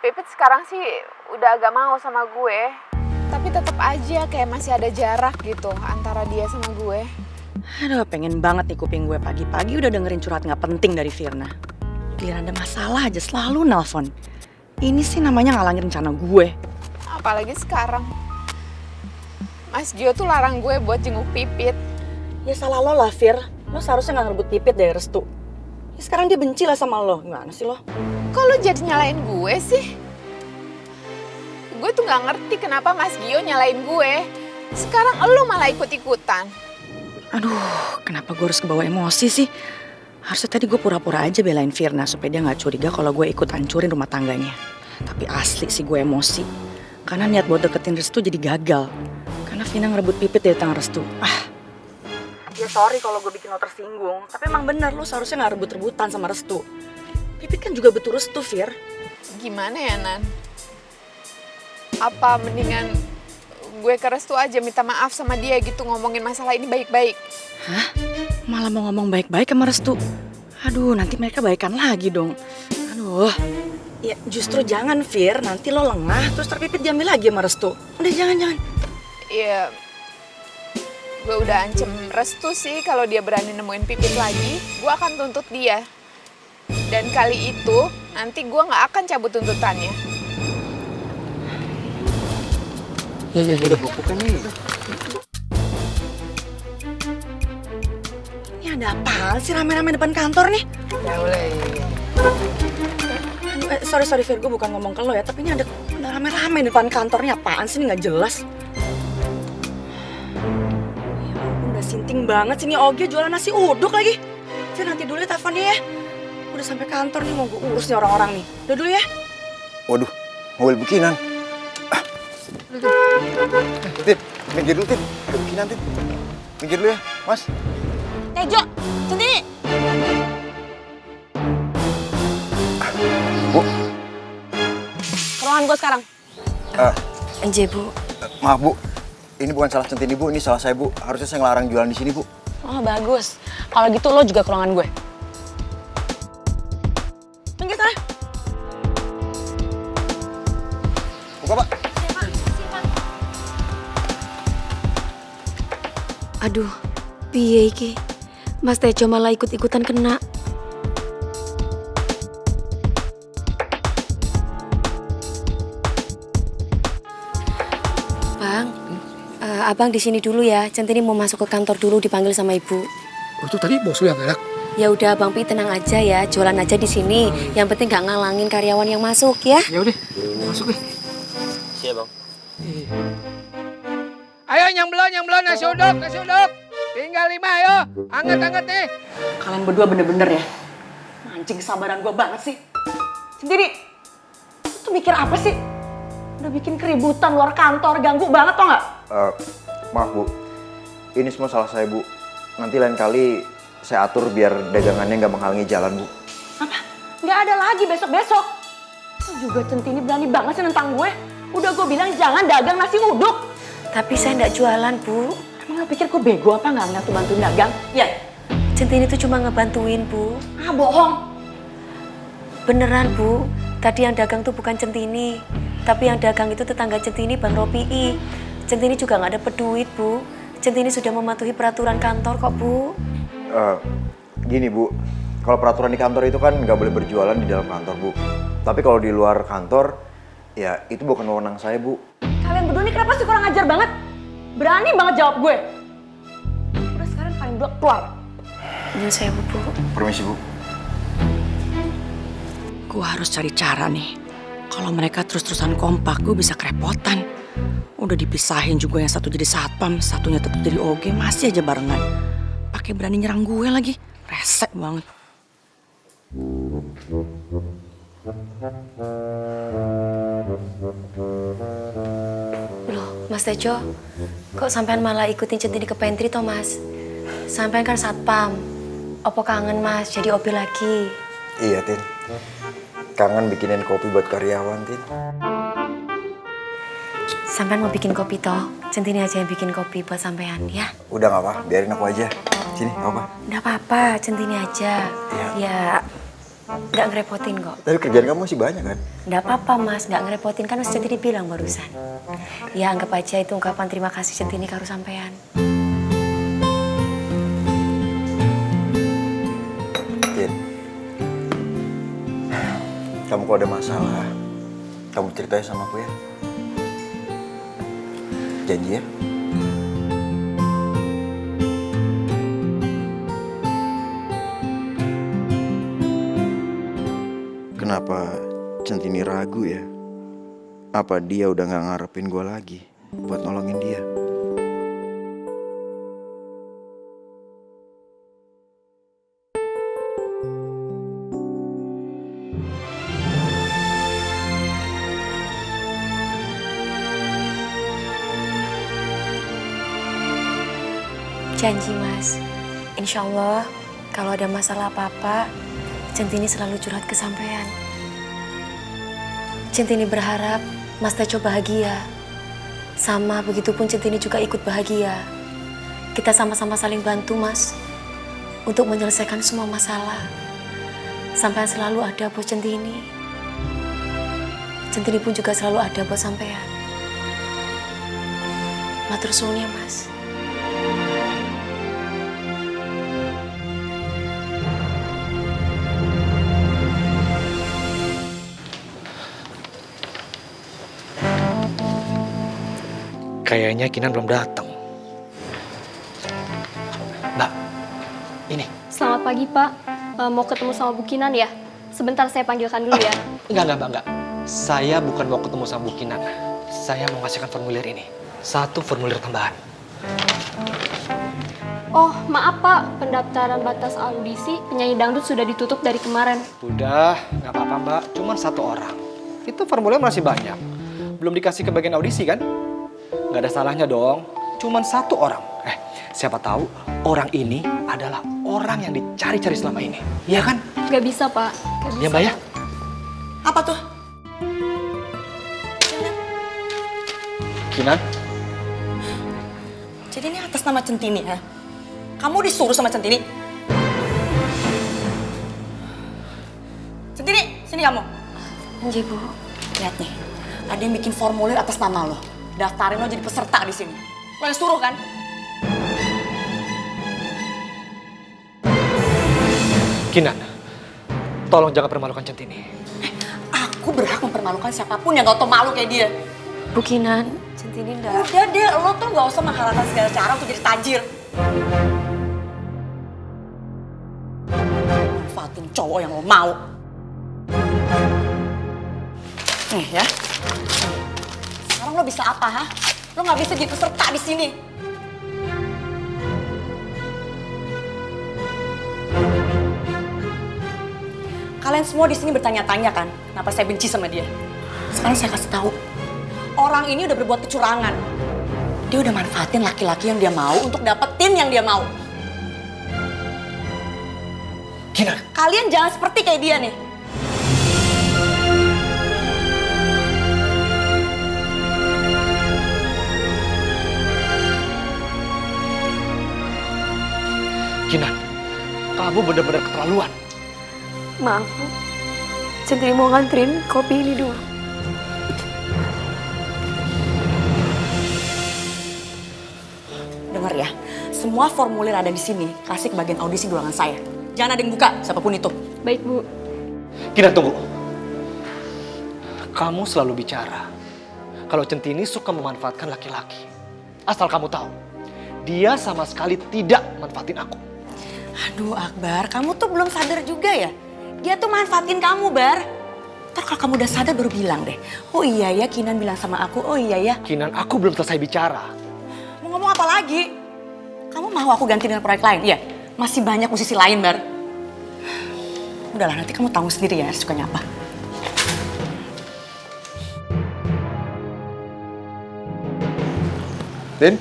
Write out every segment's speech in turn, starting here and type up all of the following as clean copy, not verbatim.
Pipit sekarang sih udah agak mau sama gue. Tapi tetap aja kayak masih ada jarak gitu antara dia sama gue. Aduh, pengen banget nih kuping gue pagi-pagi udah dengerin curhat gak penting dari Firna. Giliran ada masalah aja selalu nelpon. Ini sih namanya ngalangin rencana gue. Apalagi sekarang. Mas Gio tuh larang gue buat jenguk Pipit. Ya salah lo lah, Fir. Lo seharusnya gak ngerebut Pipit dari Restu. Ya sekarang dia benci lah sama lo. Gimana sih lo? Kok lo jadi nyalain gue sih? Gue tuh gak ngerti kenapa Mas Gio nyalain gue. Sekarang lo malah ikut-ikutan. Aduh, kenapa gue harus kebawa emosi sih? Harusnya tadi gue pura-pura aja belain Firna supaya dia gak curiga kalau gue ikut hancurin rumah tangganya. Tapi asli sih gue emosi. Karena niat buat deketin Restu jadi gagal. Karena Vina ngerebut Pipit dari tangan Restu. Ya sorry kalau gue bikin lo tersinggung. Tapi emang bener lo seharusnya gak rebut-rebutan sama Restu. Pipit kan juga butuh Restu, Fir. Gimana ya, Nan? Apa mendingan gue ke Restu aja minta maaf sama dia gitu ngomongin masalah ini baik-baik? Hah? Malah mau ngomong baik-baik sama Restu? Aduh, nanti mereka baikan lagi dong. Aduh. Ya justru jangan, Fir. Nanti lo lengah terus terpipit diambil lagi sama Restu. Udah jangan. Iya, gue udah ancam Restu sih kalau dia berani nemuin Pipit lagi, gue akan tuntut dia. Dan kali itu nanti gue gak akan cabut tuntutannya. Ya, udah bukan nih. Ini ada apaan sih rame-rame depan kantor nih? Ya boleh. Sorry Fir, gue bukan ngomong ke lo ya, tapi ini ada rame-rame depan kantornya. Apaan sih, ini gak jelas. Ya ampun, udah sinting banget sih, ini Oge jualan nasi uduk lagi. Fir, nanti dulu ya teleponnya ya. Udah sampai kantor nih, mau gue urus nih orang-orang nih. Udah dulu ya. Waduh, mobil bikinan. Tip, minggir dulu, Tip. Mobil bikinan, Tip. Minggir dulu ya, Mas. Tejo, sendiri. Bu. Ke ruangan gue sekarang. Bu. Maaf, Bu. Ini bukan salah Centini, Bu. Ini salah saya, Bu. Harusnya saya ngelarang jualan di sini, Bu. Oh bagus, kalau gitu lo juga ke ruangan gue. Minggir sana. Buka, Pak. Aduh, piye iki? Mas Tejo malah ikut-ikutan kena. Bang, abang di sini dulu ya. Centini mau masuk ke kantor dulu dipanggil sama ibu. Oh, itu tadi bos lu yang galak. Ya udah, Bang Pi tenang aja ya. Jualan aja di sini. Yang penting gak ngalangin karyawan yang masuk ya. Ya udah, masuk deh. Siap, Bang. Ayo nyang belon nasi uduk. Tinggal 5 ayo. Anget nih. Kalian berdua bener-bener ya. Mancing kesabaran gue banget sih. Sendiri, lu tuh mikir apa sih? Udah bikin keributan luar kantor, ganggu banget tau gak? Maaf, Bu. Ini semua salah saya, Bu. Nanti lain kali saya atur biar dagangannya nggak menghalangi jalan, Bu. Apa? Nggak ada lagi besok-besok. Lu juga Centini berani banget sih nentang gue. Udah gue bilang jangan dagang nasi uduk. Tapi saya nggak jualan, Bu. Emang lo pikir gue bego apa nggak ngeliat tuh bantuin dagang? Ya. Centini tuh cuma ngebantuin, Bu. Ah, bohong. Beneran, Bu. Tadi yang dagang tuh bukan Centini. Tapi yang dagang itu tetangga Centini, Bang Ropi'i. Centini juga nggak dapet duit, Bu. Centini sudah mematuhi peraturan kantor kok, Bu. Gini, Bu. Kalau peraturan di kantor itu kan nggak boleh berjualan di dalam kantor, Bu. Tapi kalau di luar kantor, ya itu bukan wewenang saya, Bu. Kalian berdua ini kenapa sih kurang ajar banget? Berani banget jawab gue. Udah sekarang kalian berdua keluar. Ini saya, Bu. Permisi, Bu. Gue harus cari cara nih. Kalau mereka terus-terusan kompak, gue bisa kerepotan. Udah dipisahin juga yang satu jadi satpam, satunya tetap jadi OG, masih aja barengan. Pakai berani nyerang gue lagi, resek banget. Loh, Mas Tejo, kok sampean malah ikutin Centini ke pantry toh, Mas? Sampean kan satpam. Opo kangen, Mas, jadi OB lagi? Iya, Tin. Kangen bikinin kopi buat karyawan, Tin. Sampean mau bikin kopi toh? Centini aja yang bikin kopi buat sampean, ya? Udah nggak apa, biarin aku aja. Sini, nggak apa. Nggak apa-apa, Centini aja. Iya. Ya, Nggak ngerepotin kok. Tapi kerjaan kamu masih banyak kan? Nggak apa-apa mas, nggak ngerepotin kan Mas Centini bilang barusan. Ya anggap aja itu ungkapan terima kasih Centini karo sampean. Tin, kamu kalau ada masalah, kamu ceritain sama aku ya. Janji ya? Kenapa Centini ragu ya? Apa dia udah gak ngarepin gue lagi buat nolongin dia? Janji mas, insya Allah kalau ada masalah apa-apa, Centini selalu curhat ke sampean. Centini berharap Mas Tejo bahagia. Sama begitupun Centini juga ikut bahagia. Kita sama-sama saling bantu mas, untuk menyelesaikan semua masalah. Sampean selalu ada buat Centini. Centini pun juga selalu ada buat sampean. Matur suwun ya mas. Kayaknya Kinan belum datang. Mbak, ini. Selamat pagi, Pak. Mau ketemu sama Bu Kinan ya? Sebentar saya panggilkan dulu ya. Enggak, Mbak, enggak. Saya bukan mau ketemu sama Bu Kinan. Saya mau ngasihkan formulir ini. 1 formulir tambahan. Oh, maaf Pak. Pendaftaran batas audisi penyanyi dangdut sudah ditutup dari kemarin. Udah, nggak apa-apa, Mbak. Cuman 1 orang. Itu formulir masih banyak. Belum dikasih ke bagian audisi, kan? Nggak ada salahnya dong. Cuman 1 orang. Siapa tahu orang ini adalah orang yang dicari-cari selama ini. Iya kan? Nggak bisa, Pak. Nggak bisa. Ya, Mbak ya? Apa tuh? Kinan? Jadi ini atas nama Centini ya? Kamu disuruh sama Centini? Centini, sini kamu. Iya Bu. Lihat nih, ada yang bikin formulir atas nama lo. Daftarin lo jadi peserta di sini. Lo yang suruh kan? Kinan, tolong jangan permalukan Centini. Aku berhak mempermalukan siapapun yang gak tau malu kayak dia. Bu Kinan, Centini enggak. Udah deh, lo tuh gak usah menghalalkan segala cara untuk jadi tajir. Manfaatin cowok yang lo mau. Nih ya. Sekarang lo bisa apa, ha? Lo gak bisa jadi peserta di sini. Kalian semua di sini bertanya-tanya kan, kenapa saya benci sama dia? Sekarang saya kasih tahu. Orang ini udah berbuat kecurangan. Dia udah manfaatin laki-laki yang dia mau untuk dapetin yang dia mau. Kinan, Kalian jangan seperti kayak dia nih. Kinan, kamu benar-benar keterlaluan. Maaf Bu. Centini mau nganterin kopi ini dulu. Dengar ya, semua formulir ada di sini. Kasih ke bagian audisi di ruangan saya. Jangan ada yang buka, siapapun itu. Baik Bu. Kinan, tunggu. Kamu selalu bicara kalau Centini suka memanfaatkan laki-laki. Asal kamu tahu, dia sama sekali tidak manfaatin aku. Aduh Akbar, kamu tuh belum sadar juga ya? Dia tuh manfaatin kamu, Bar. Ntar kalau kamu udah sadar baru bilang deh. Oh iya ya, Kinan bilang sama aku, oh iya ya. Kinan, aku belum selesai bicara. Mau ngomong apa lagi? Kamu mau aku ganti dengan proyek lain? Iya, masih banyak musisi lain, Bar. Udahlah, nanti kamu tahu sendiri ya sukanya apa. Tin?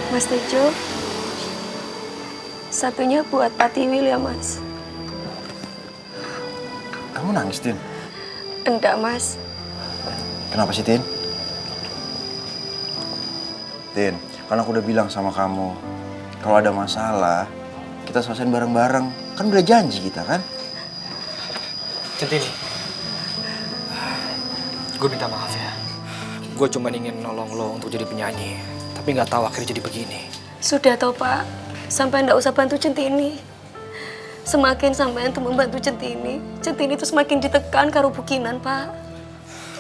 Mas Tejo, satunya buat Pak Tiwil ya Mas. Kamu nangis, Tin? Enggak Mas. Kenapa sih, Tin? Tin, kan aku udah bilang sama kamu, kalau ada masalah, kita selesaiin bareng-bareng. Kan udah janji kita kan? Centini, gue minta maaf ya. Gue cuma ingin nolong lo untuk jadi penyanyi, tapi nggak tahu akhirnya jadi begini. Sudah toh Pak, sampai ndak usah bantu Centini. Semakin sampai untuk membantu Centini itu semakin ditekan karo bukinan Pak.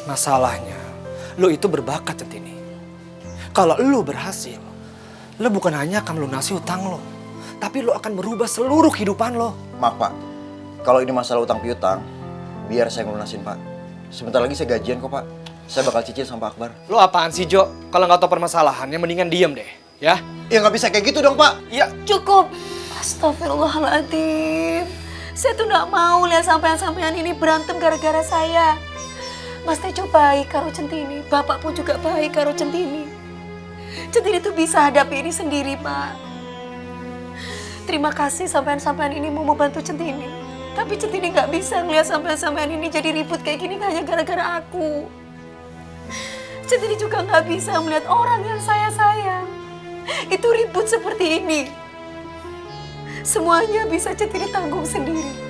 Masalahnya, lo itu berbakat Centini. Kalau lo berhasil, lo bukan hanya akan melunasi utang lo, tapi lo akan merubah seluruh kehidupan lo. Maaf Pak, kalau ini masalah utang piutang, biar saya ngelunasin Pak. Sebentar lagi saya gajian kok Pak. Saya bakal cicil sama Pak Akbar. Lo apaan sih Jo? Kalau nggak tahu permasalahannya mendingan diem deh, ya? Ya nggak bisa kayak gitu dong Pak. Ya, Cukup. Astagfirullahaladzim. Saya tuh nggak mau lihat sampean-sampean ini berantem gara-gara saya. Mas Tejo baik karo Centini, Bapak pun juga baik karo Centini. Centini tuh bisa hadapi ini sendiri, Pak. Terima kasih sampean-sampean ini mau membantu Centini. Tapi Centini nggak bisa ngeliat sampean-sampean ini jadi ribut kayak gini hanya gara-gara aku. Centini juga nggak bisa melihat orang yang saya sayang itu ribut seperti ini. Semuanya bisa Centini tanggung sendiri.